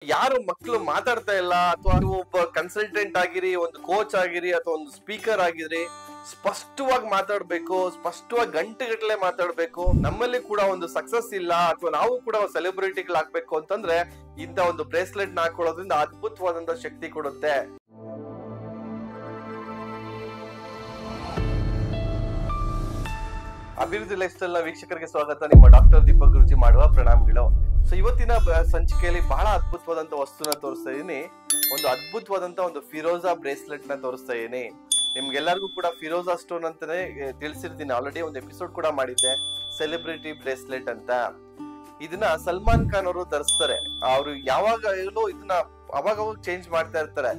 ಯಾರು ಮಕ್ಕಳು ಮಾತಾಡ್ತಾ ಇಲ್ಲ ಅಥವಾ ನೀವು ಒಬ್ಬ ಕನ್ಸಲ್ಟೆಂಟ್ ಆಗಿರಿ, ಒಂದು ಕೋಚ್ ಆಗಿರಿ ಅಥವಾ ಒಂದು ಸ್ಪೀಕರ್ ಆಗಿರಿ, ಸ್ಪಷ್ಟವಾಗಿ ಮಾತಾಡ್ಬೇಕು, ಸ್ಪಷ್ಟವಾಗಿ ಗಂಟೆಗಟ್ಟಲೆ ಮಾತಾಡ್ಬೇಕು. ನಮ್ಮಲ್ಲಿ ಕೂಡ ಒಂದು ಸಕ್ಸಸ್ ಇಲ್ಲ ಅಥವಾ ನಾವು ಕೂಡ ಸೆಲೆಬ್ರಿಟಿಗಳಾಗ್ಬೇಕು ಅಂತಂದ್ರೆ ಇಂತ ಒಂದು ಬ್ರೇಸ್ಲೆಟ್ ನ ಹಾಕೊಳ್ಳೋದ್ರಿಂದ ಅದ್ಭುತವಾದಂತ ಶಕ್ತಿ ಕೊಡುತ್ತೆ. ಅಭಿವೃದ್ಧಿ ಲೈಫ್ ಸ್ಟೈಲ್ ನ ವೀಕ್ಷಕರಿಗೆ ಸ್ವಾಗತ. ನಿಮ್ಮ ಡಾಕ್ಟರ್ ದೀಪಕ್ ಗುರುಜಿ ಮಾಡುವ ಪ್ರಣಾಮಗಳು. ಸೊ ಇವತ್ತಿನ ಸಂಚಿಕೆಯಲ್ಲಿ ಬಹಳ ಅದ್ಭುತವಾದಂತ ವಸ್ತುನ ತೋರಿಸ್ತಾ ಇದೀನಿ. ಒಂದು ಅದ್ಭುತವಾದಂತ ಒಂದು ಫಿರೋಜಾ ಬ್ರೇಸ್ಲೆಟ್ ನ ತೋರಿಸ್ತಾ ಇದೀನಿ. ನಿಮ್ಗೆಲ್ಲರಿಗೂ ಕೂಡ ಫಿರೋಜಾ ಸ್ಟೋನ್ ಅಂತಾನೆ ತಿಳಿಸಿರ್ತೀನಿ. ಆಲ್ರೆಡಿ ಒಂದು ಎಪಿಸೋಡ್ ಕೂಡ ಮಾಡಿದ್ದೆ, ಸೆಲೆಬ್ರಿಟಿ ಬ್ರೇಸ್ಲೆಟ್ ಅಂತ. ಇದನ್ನ ಸಲ್ಮಾನ್ ಖಾನ್ ಅವರು ಧರಿಸ್ತಾರೆ. ಅವರು ಯಾವಾಗಲೂ ಇದನ್ನ ಅವಾಗ ಚೇಂಜ್ ಮಾಡ್ತಾ ಇರ್ತಾರೆ.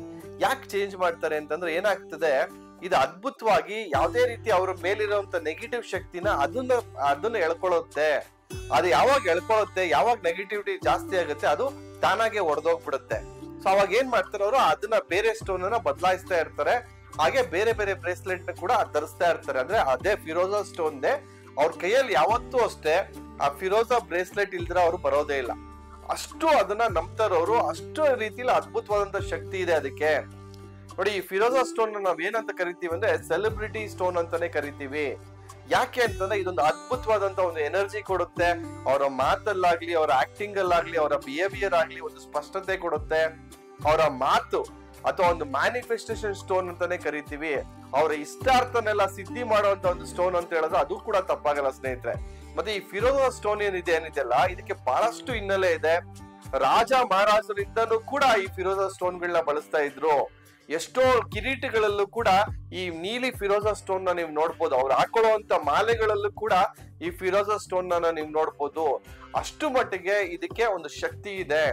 ಯಾಕೆ ಚೇಂಜ್ ಮಾಡ್ತಾರೆ ಅಂತಂದ್ರೆ ಏನಾಗ್ತದೆ, ಇದು ಅದ್ಭುತವಾಗಿ ಯಾವುದೇ ರೀತಿ ಅವ್ರ ಮೇಲಿರುವಂತ ನೆಗೆಟಿವ್ ಶಕ್ತಿನ ಅದನ್ನ ಎಳ್ಕೊಳ್ಳುತ್ತೆ. ಅದು ಯಾವಾಗ ಎಳ್ಕೊಳ್ಳುತ್ತೆ, ಯಾವಾಗ ನೆಗೆಟಿವಿಟಿ ಜಾಸ್ತಿ ಆಗುತ್ತೆ, ಅದು ತಾನಾಗೆ ಒಡೆದೋಗ್ಬಿಡುತ್ತೆ. ಸೊ ಅವಾಗ ಏನ್ ಮಾಡ್ತಾರೆ ಅವರು, ಅದನ್ನ ಬೇರೆ ಸ್ಟೋನ್ ಅನ್ನ ಬದಲಾಯಿಸ್ತಾ ಇರ್ತಾರೆ. ಹಾಗೆ ಬೇರೆ ಬೇರೆ ಬ್ರೇಸ್ಲೆಟ್ ನ ಕೂಡ ಧರಿಸ್ತಾ ಇರ್ತಾರೆ. ಅಂದ್ರೆ ಅದೇ ಫಿರೋಜಾ ಸ್ಟೋನ್ ಅವ್ರ ಕೈಯಲ್ಲಿ ಯಾವತ್ತೂ ಅಷ್ಟೇ ಆ ಫಿರೋಜಾ ಬ್ರೇಸ್ಲೆಟ್ ಇಲ್ದಿರ ಅವ್ರು ಬರೋದೇ ಇಲ್ಲ. ಅಷ್ಟು ಅದನ್ನ ನಂಬ್ತಾರವ್ರು. ಅಷ್ಟು ರೀತಿಯಲ್ಲಿ ಅದ್ಭುತವಾದಂತ ಶಕ್ತಿ ಇದೆ ಅದಕ್ಕೆ. ನೋಡಿ, ಈ ಫಿರೋಜಾ ಸ್ಟೋನ್ ನಾವ್ ಏನಂತ ಕರಿತೀವಿ ಅಂದ್ರೆ ಸೆಲೆಬ್ರಿಟಿ ಸ್ಟೋನ್ ಅಂತಾನೆ ಕರಿತೀವಿ. ಯಾಕೆ ಅಂತಂದ್ರೆ ಇದೊಂದು ಅದ್ಭುತವಾದಂತ ಒಂದು ಎನರ್ಜಿ ಕೊಡುತ್ತೆ. ಅವರ ಮಾತಲ್ಲಾಗ್ಲಿ, ಅವರ ಆಕ್ಟಿಂಗ್ ಅಲ್ಲಾಗ್ಲಿ, ಅವರ ಬಿಹೇವಿಯರ್ ಆಗ್ಲಿ ಒಂದು ಸ್ಪಷ್ಟತೆ ಕೊಡುತ್ತೆ. ಅವರ ಮಾತು ಅಥವಾ ಒಂದು ಮ್ಯಾನಿಫೆಸ್ಟೇಷನ್ ಸ್ಟೋನ್ ಅಂತಾನೆ ಕರಿತೀವಿ. ಅವರ ಇಷ್ಟಾರ್ಥನೆಲ್ಲ ಸಿದ್ಧಿ ಮಾಡುವಂತ ಒಂದು ಸ್ಟೋನ್ ಅಂತ ಹೇಳಿದ್ರೆ ಅದು ಕೂಡ ತಪ್ಪಾಗಲ್ಲ ಸ್ನೇಹಿತರೆ. ಮತ್ತೆ ಈ ಫಿರೋಜಾ ಸ್ಟೋನ್ ಏನಿದೆಯಲ್ಲ, ಇದಕ್ಕೆ ಬಹಳಷ್ಟು ಹಿನ್ನೆಲೆ ಇದೆ. ರಾಜ ಮಹಾರಾಜರಿಂದನೂ ಕೂಡ ಈ ಫಿರೋಜಾ ಸ್ಟೋನ್ ಗಳನ್ನ ಬಳಸ್ತಾ ಇದ್ರು. ಎಷ್ಟೋ ಕಿರೀಟಗಳಲ್ಲೂ ಕೂಡ ಈ ನೀಲಿ ಫಿರೋಜಾ ಸ್ಟೋನ್ ನ ನೀವು ನೋಡ್ಬೋದು. ಅವ್ರು ಹಾಕೊಳ್ಳುವಂತ ಮಾಲೆಗಳಲ್ಲೂ ಕೂಡ ಈ ಫಿರೋಜಾ ಸ್ಟೋನ್ ನ ನೀವು ನೋಡ್ಬೋದು. ಅಷ್ಟು ಮಟ್ಟಿಗೆ ಇದಕ್ಕೆ ಒಂದು ಶಕ್ತಿ ಇದೆ.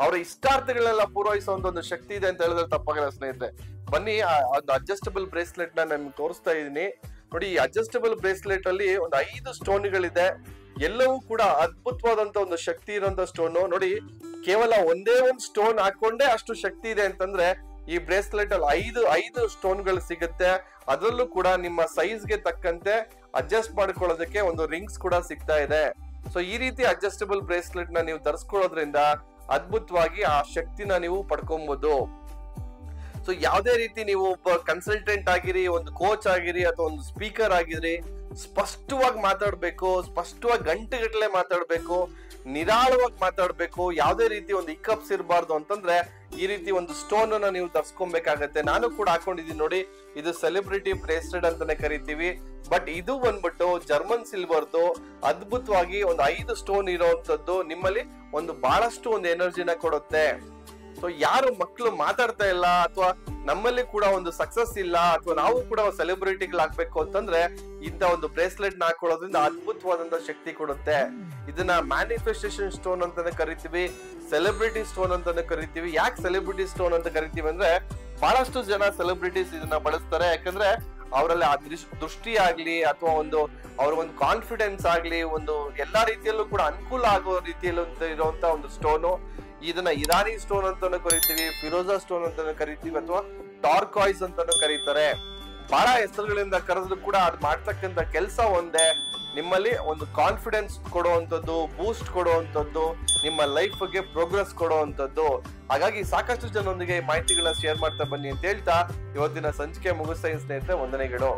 ಅವರ ಇಷ್ಟಾರ್ಥಗಳೆಲ್ಲ ಪೂರೈಸುವಂತ ಒಂದು ಶಕ್ತಿ ಇದೆ ಅಂತ ಹೇಳಿದ್ರೆ ತಪ್ಪಾಗಲ್ಲ ಸ್ನೇಹಿತರೆ. ಬನ್ನಿ, ಒಂದು ಅಡ್ಜಸ್ಟಬಲ್ ಬ್ರೇಸ್ಲೆಟ್ ನ ನಾನು ತೋರಿಸ್ತಾ ಇದೀನಿ. ನೋಡಿ, ಈ ಅಡ್ಜಸ್ಟಬಲ್ ಬ್ರೇಸ್ಲೆಟ್ ಅಲ್ಲಿ ಒಂದು 5 ಸ್ಟೋನ್ಗಳಿದೆ. ಎಲ್ಲವೂ ಕೂಡ ಅದ್ಭುತವಾದಂತ ಒಂದು ಶಕ್ತಿ ಇರುವಂತ ಸ್ಟೋನ್. ನೋಡಿ, ಕೇವಲ ಒಂದೇ ಒಂದು ಸ್ಟೋನ್ ಹಾಕೊಂಡೇ ಅಷ್ಟು ಶಕ್ತಿ ಇದೆ ಅಂತಂದ್ರೆ ಈ ಬ್ರೇಸ್ಲೆಟ್ ಅಲ್ಲಿ ಐದು ಸ್ಟೋನ್ ಗಳು ಸಿಗುತ್ತೆ. ಅದರಲ್ಲೂ ಕೂಡ ನಿಮ್ಮ ಸೈಜ್ ಗೆ ತಕ್ಕಂತೆ ಅಡ್ಜಸ್ಟ್ ಮಾಡ್ಕೊಳ್ಳೋದಕ್ಕೆ ಒಂದು ರಿಂಗ್ಸ್ ಕೂಡ ಸಿಗ್ತಾ ಇದೆ. ಸೊ ಈ ರೀತಿ ಅಡ್ಜಸ್ಟಬಲ್ ಬ್ರೇಸ್ಲೆಟ್ ನ ನೀವು ಧರಿಸ್ಕೊಳ್ಳೋದ್ರಿಂದ ಅದ್ಭುತವಾಗಿ ಆ ಶಕ್ತಿನ ನೀವು ಪಡ್ಕೊಬಹುದು. ಸೊ ಯಾವ್ದೇ ರೀತಿ ನೀವು ಒಬ್ಬ ಕನ್ಸಲ್ಟೆಂಟ್ ಆಗಿರಿ, ಒಂದು ಕೋಚ್ ಆಗಿರಿ ಅಥವಾ ಒಂದು ಸ್ಪೀಕರ್ ಆಗಿರಿ, ಸ್ಪಷ್ಟವಾಗಿ ಮಾತಾಡ್ಬೇಕು, ಸ್ಪಷ್ಟವಾಗಿ ಗಂಟೆಗಟ್ಟಲೆ ಮಾತಾಡ್ಬೇಕು, ನಿರಾಳವಾಗಿ ಮಾತಾಡ್ಬೇಕು. ಯಾವ್ದೇ ರೀತಿ ಒಂದು ಹಿಕ್ಕಪ್ಸ್ ಇರಬಾರ್ದು ಅಂತಂದ್ರೆ ಈ ರೀತಿ ಒಂದು ಸ್ಟೋನ್ ಅನ್ನ ನೀವು ಧರಿಸ್ಕೊಬೇಕಾಗತ್ತೆ. ನಾನು ಕೂಡ ಹಾಕೊಂಡಿದ್ದೀನಿ ನೋಡಿ. ಇದು ಸೆಲೆಬ್ರಿಟಿ ಬ್ರೇಸ್ಲೆಟ್ ಅಂತಾನೆ ಕರಿತೀವಿ. ಬಟ್ ಇದು ಬಂದ್ಬಿಟ್ಟು ಜರ್ಮನ್ ಸಿಲ್ವರ್ದು ಅದ್ಭುತವಾಗಿ ಒಂದು 5 ಸ್ಟೋನ್ ಇರೋವಂಥದ್ದು ನಿಮ್ಮಲ್ಲಿ ಒಂದು ಬಹಳಷ್ಟು ಒಂದು ಎನರ್ಜಿನ ಕೊಡುತ್ತೆ. ಸೊ ಯಾರು ಮಕ್ಕಳು ಮಾತಾಡ್ತಾ ಇಲ್ಲ ಅಥವಾ ನಮ್ಮಲ್ಲಿ ಕೂಡ ಒಂದು ಸಕ್ಸಸ್ ಇಲ್ಲ ಅಥವಾ ನಾವು ಕೂಡ ಸೆಲೆಬ್ರಿಟಿಗಳಾಗ್ಬೇಕು ಅಂತಂದ್ರೆ ಇಂತ ಒಂದು ಬ್ರೇಸ್ಲೆಟ್ ನ ಹಾಕೊಳ್ಳೋದ್ರಿಂದ ಅದ್ಭುತವಾದಂತ ಶಕ್ತಿ ಕೊಡುತ್ತೆ. ಇದನ್ನ ಮ್ಯಾನಿಫೆಸ್ಟೇಷನ್ ಸ್ಟೋನ್ ಅಂತಾನೆ ಕರಿತೀವಿ, ಸೆಲೆಬ್ರಿಟಿ ಸ್ಟೋನ್ ಅಂತಾನೆ ಕರಿತೀವಿ. ಯಾಕೆ ಸೆಲೆಬ್ರಿಟಿ ಸ್ಟೋನ್ ಅಂತ ಕರಿತೀವಿ ಅಂದ್ರೆ ಬಹಳಷ್ಟು ಜನ ಸೆಲೆಬ್ರಿಟೀಸ್ ಇದನ್ನ ಬಳಸ್ತಾರೆ. ಯಾಕಂದ್ರೆ ಅವರಲ್ಲಿ ಆ ದೃಷ್ಟಿ ಆಗ್ಲಿ ಅಥವಾ ಒಂದು ಅವ್ರ ಒಂದು ಕಾನ್ಫಿಡೆನ್ಸ್ ಆಗ್ಲಿ, ಒಂದು ಎಲ್ಲಾ ರೀತಿಯಲ್ಲೂ ಕೂಡ ಅನುಕೂಲ ಆಗೋ ರೀತಿಯಲ್ಲಿ ಇರುವಂತ ಒಂದು ಸ್ಟೋನು. ಇದನ್ನ ಇರಾನಿ ಸ್ಟೋನ್ ಅಂತಾನು ಕರಿತೀವಿ, ಫಿರೋಜಾ ಸ್ಟೋನ್ ಅಂತಾನು ಕರಿತೀವಿ, ಅಥವಾ ಟಾರ್ಕಾಯ್ಸ್ ಅಂತಾನು ಕರೀತಾರೆ. ಬಹಳ ಹೆಸರುಗಳಿಂದ ಕರೆದ್ರು ಕೂಡ ಅದ್ ಮಾಡ್ತಕ್ಕಂತ ಕೆಲಸ ಒಂದೇ. ನಿಮ್ಮಲ್ಲಿ ಒಂದು ಕಾನ್ಫಿಡೆನ್ಸ್ ಕೊಡುವಂತದ್ದು, ಬೂಸ್ಟ್ ಕೊಡುವಂತದ್ದು, ನಿಮ್ಮ ಲೈಫ್ ಗೆ ಪ್ರೋಗ್ರೆಸ್ ಕೊಡುವಂತದ್ದು. ಹಾಗಾಗಿ ಸಾಕಷ್ಟು ಜನರೊಂದಿಗೆ ಈ ಮಾಹಿತಿಗಳನ್ನ ಶೇರ್ ಮಾಡ್ತಾ ಬನ್ನಿ ಅಂತ ಹೇಳ್ತಾ ಇವತ್ತಿನ ಸಂಚಿಕೆ ಮುಗಿಸ್ತಾ ಸ್ನೇಹಿತರೆ. ವಂದನೆಗಳು.